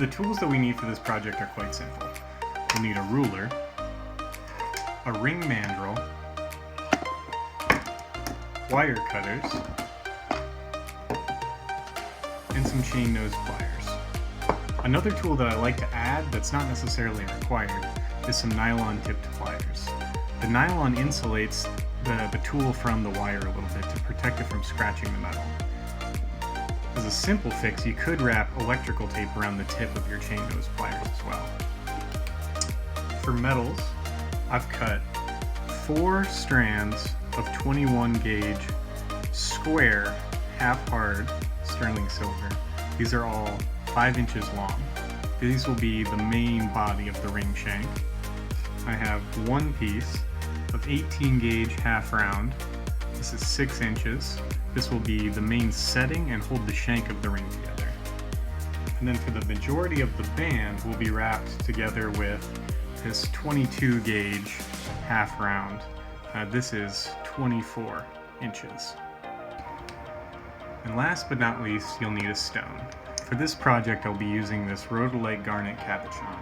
the tools that we need for this project are quite simple. We'll need a ruler, a ring mandrel, wire cutters, and some chain nose pliers. Another tool that I like to add that's not necessarily required is some nylon tipped pliers. The nylon insulates the tool from the wire a little bit to protect it from scratching the metal. As a simple fix, you could wrap electrical tape around the tip of your chain nose pliers as well. For metals, I've cut 4 strands of 21 gauge square half hard sterling silver. These are all 5 inches long. These will be the main body of the ring shank. I have 1 piece of 18 gauge half round. This is 6 inches. This will be the main setting and hold the shank of the ring together. And then for the majority of the band will be wrapped together with this 22 gauge half round. This is 24 inches. And last but not least, you'll need a stone. For this project, I'll be using this rhodolite garnet cabochon.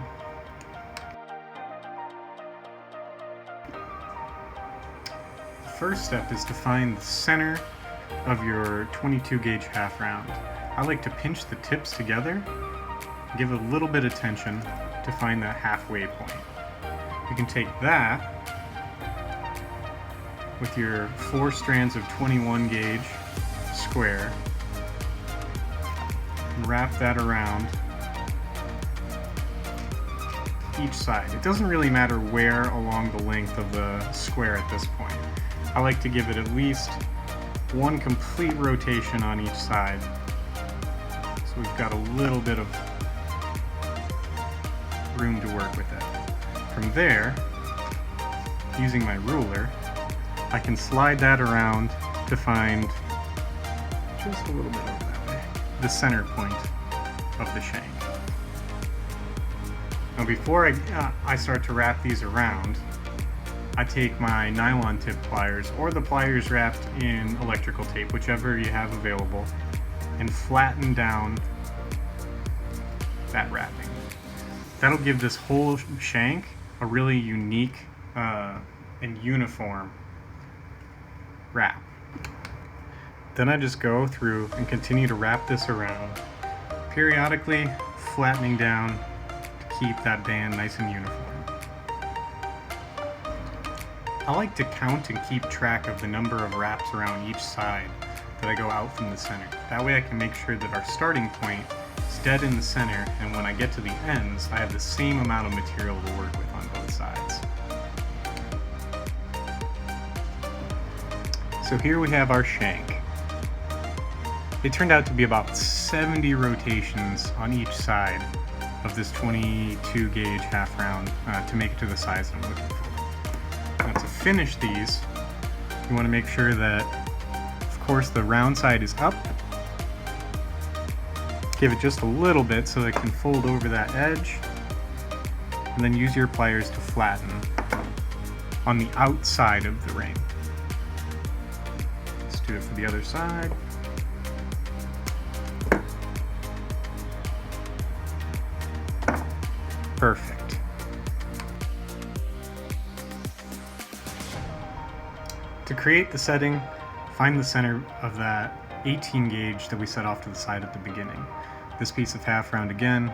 The first step is to find the center of your 22 gauge half round. I like to pinch the tips together, give a little bit of tension to find that halfway point. You can take that with your 4 strands of 21 gauge square and wrap that around each side. It doesn't really matter where along the length of the square at this point. I like to give it at least 1 complete rotation on each side, so we've got a little bit of room to work with it. From there, using my ruler, I can slide that around to find just a little bit over that way, the center point of the shank. Now before I start to wrap these around, I take my nylon tip pliers or the pliers wrapped in electrical tape, whichever you have available, and flatten down that wrapping. That'll give this whole shank a really unique and uniform wrap. Then I just go through and continue to wrap this around, periodically flattening down to keep that band nice and uniform. I like to count and keep track of the number of wraps around each side that I go out from the center. That way I can make sure that our starting point is dead in the center, and when I get to the ends, I have the same amount of material to work with on both sides. So here we have our shank. It turned out to be about 70 rotations on each side of this 22 gauge half round to make it to the size I'm looking for. Now to finish these, you want to make sure that, of course, the round side is up. Give it just a little bit so it can fold over that edge, and then use your pliers to flatten on the outside of the ring. Let's do it for the other side. Perfect. To create the setting, find the center of that 18 gauge that we set off to the side at the beginning. This piece of half round again,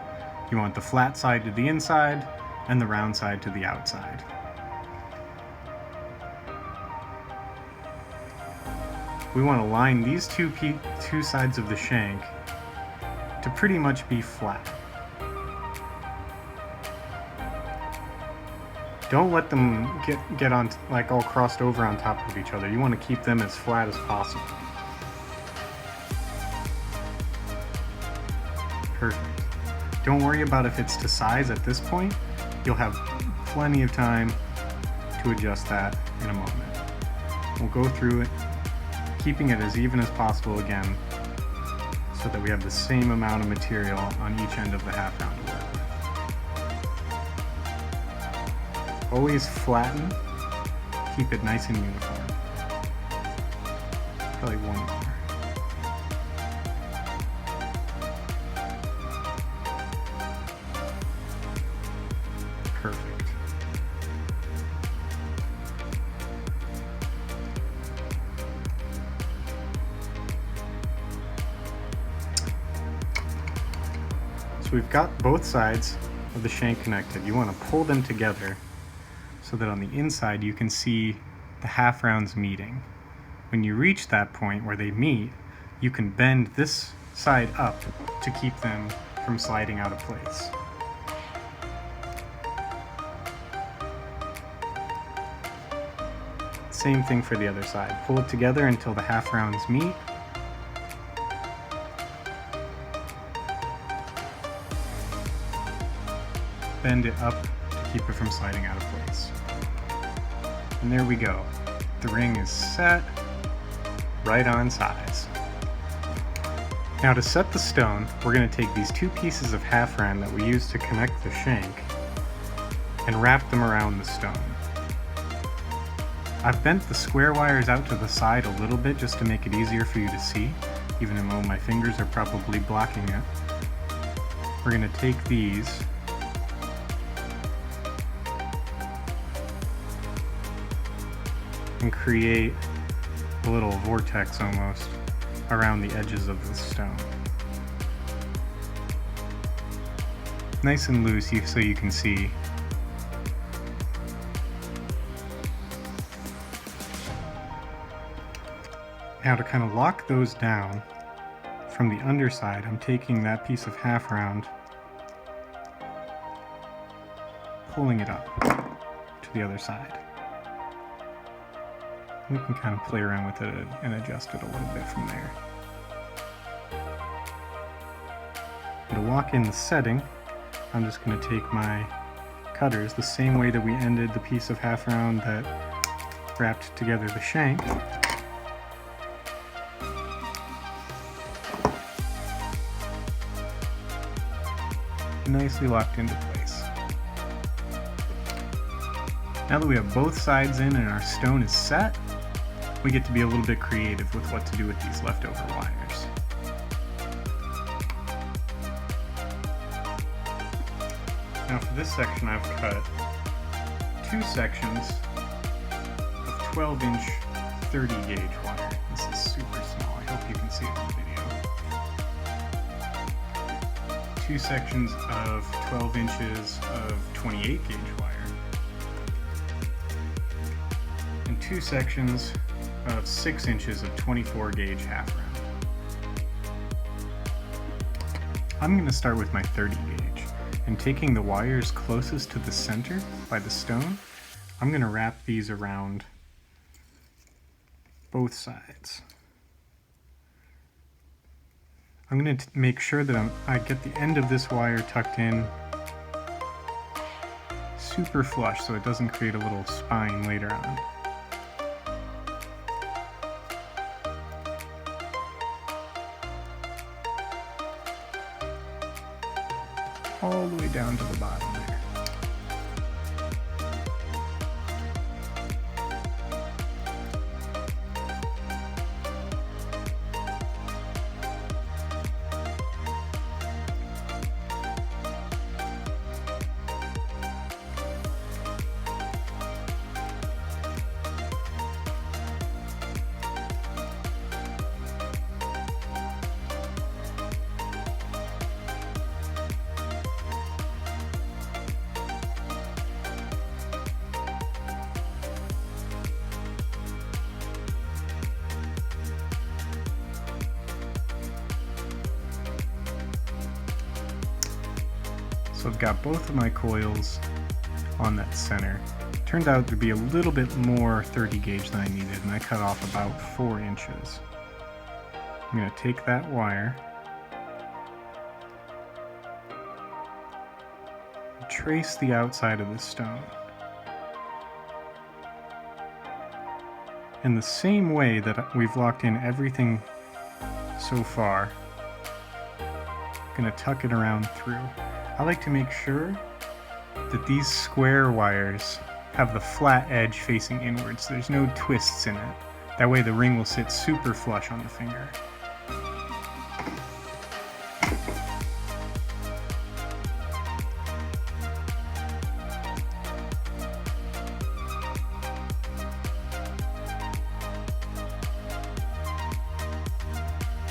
you want the flat side to the inside and the round side to the outside. We want to line these two sides of the shank to pretty much be flat. Don't let them get on like all crossed over on top of each other. You want to keep them as flat as possible. Perfect. Don't worry about if it's to size at this point. You'll have plenty of time to adjust that in a moment. We'll go through it, keeping it as even as possible again, so that we have the same amount of material on each end of the half round to work with. Always flatten, keep it nice and uniform. Probably one more. So we've got both sides of the shank connected. You want to pull them together so that on the inside you can see the half rounds meeting. When you reach that point where they meet, you can bend this side up to keep them from sliding out of place. Same thing for the other side. Pull it together until the half rounds meet. Bend it up to keep it from sliding out of place. And there we go. The ring is set, right on size. Now to set the stone, we're going to take these two pieces of half round that we used to connect the shank and wrap them around the stone. I've bent the square wires out to the side a little bit just to make it easier for you to see, even though my fingers are probably blocking it. We're going to take these and create a little vortex almost around the edges of the stone. Nice and loose so you can see. Now to kind of lock those down from the underside, I'm taking that piece of half round, pulling it up to the other side. We can kind of play around with it and adjust it a little bit from there. And to lock in the setting, I'm just going to take my cutters the same way that we ended the piece of half round that wrapped together the shank. Nicely locked into place. Now that we have both sides in and our stone is set, we get to be a little bit creative with what to do with these leftover wires. Now for this section I've cut two sections of 12-inch 30-gauge wire. This is super small. I hope you can see it in the video. Two sections of 12 inches of 28-gauge wire. And two sections of 6 inches of 24-gauge half round. I'm going to start with my 30-gauge, and taking the wires closest to the center by the stone, I'm going to wrap these around both sides. I'm going to make sure that I get the end of this wire tucked in super flush so it doesn't create a little spine later on. All the way down to the bottom there. So I've got both of my coils on that center. Turned out to be a little bit more 30 gauge than I needed, and I cut off about 4 inches. I'm going to take that wire, trace the outside of the stone. In the same way that we've locked in everything so far, I'm going to tuck it around through. I like to make sure that these square wires have the flat edge facing inwards. There's no twists in it. That way the ring will sit super flush on the finger.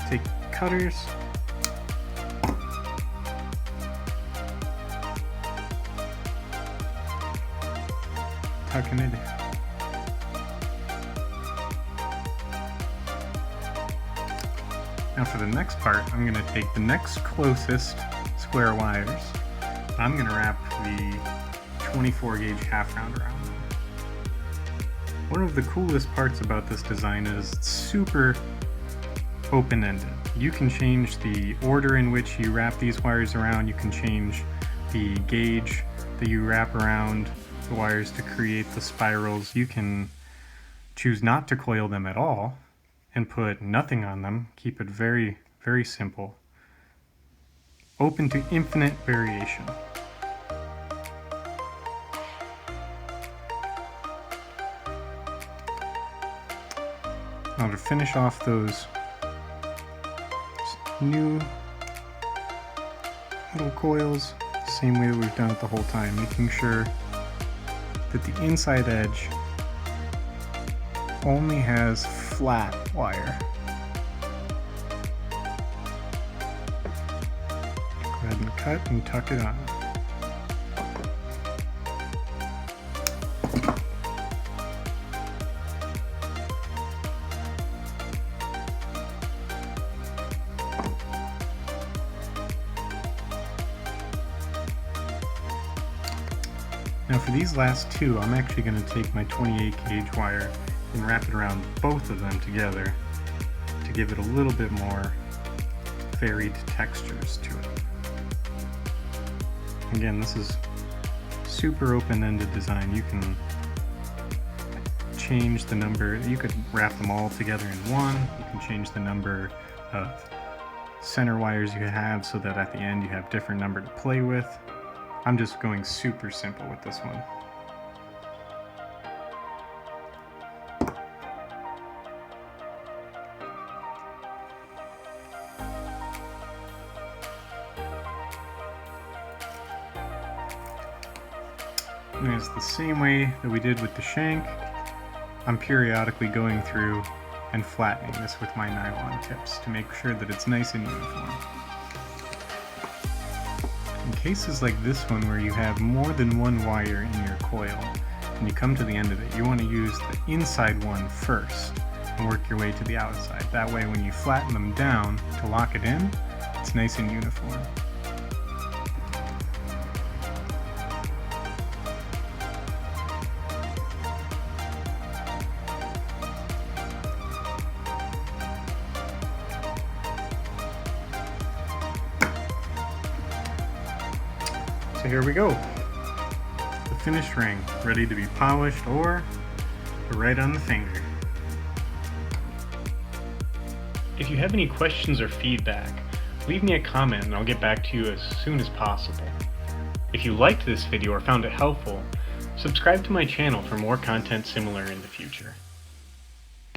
Take cutters, can I do? Now for the next part, I'm going to take the next closest square wires. I'm going to wrap the 24 gauge half round around them. One of the coolest parts about this design is it's super open-ended. You can change the order in which you wrap these wires around. You can change the gauge that you wrap around the wires to create the spirals. You can choose not to coil them at all and put nothing on them. Keep it very, very simple. Open to infinite variation. Now to finish off those new little coils, same way that we've done it the whole time, making sure that the inside edge only has flat wire. Go ahead and cut and tuck it on. Now for these last two, I'm actually going to take my 28 gauge wire and wrap it around both of them together to give it a little bit more varied textures to it. Again, this is super open-ended design. You can change the number, you could wrap them all together in one, you can change the number of center wires you have so that at the end you have different number to play with. I'm just going super simple with this one. And it's the same way that we did with the shank. I'm periodically going through and flattening this with my nylon tips to make sure that it's nice and uniform. In cases like this one where you have more than one wire in your coil and you come to the end of it, you want to use the inside one first and work your way to the outside. That way when you flatten them down to lock it in, it's nice and uniform. So here we go, the finished ring, ready to be polished or right on the finger. If you have any questions or feedback, leave me a comment and I'll get back to you as soon as possible. If you liked this video or found it helpful, subscribe to my channel for more content similar in the future.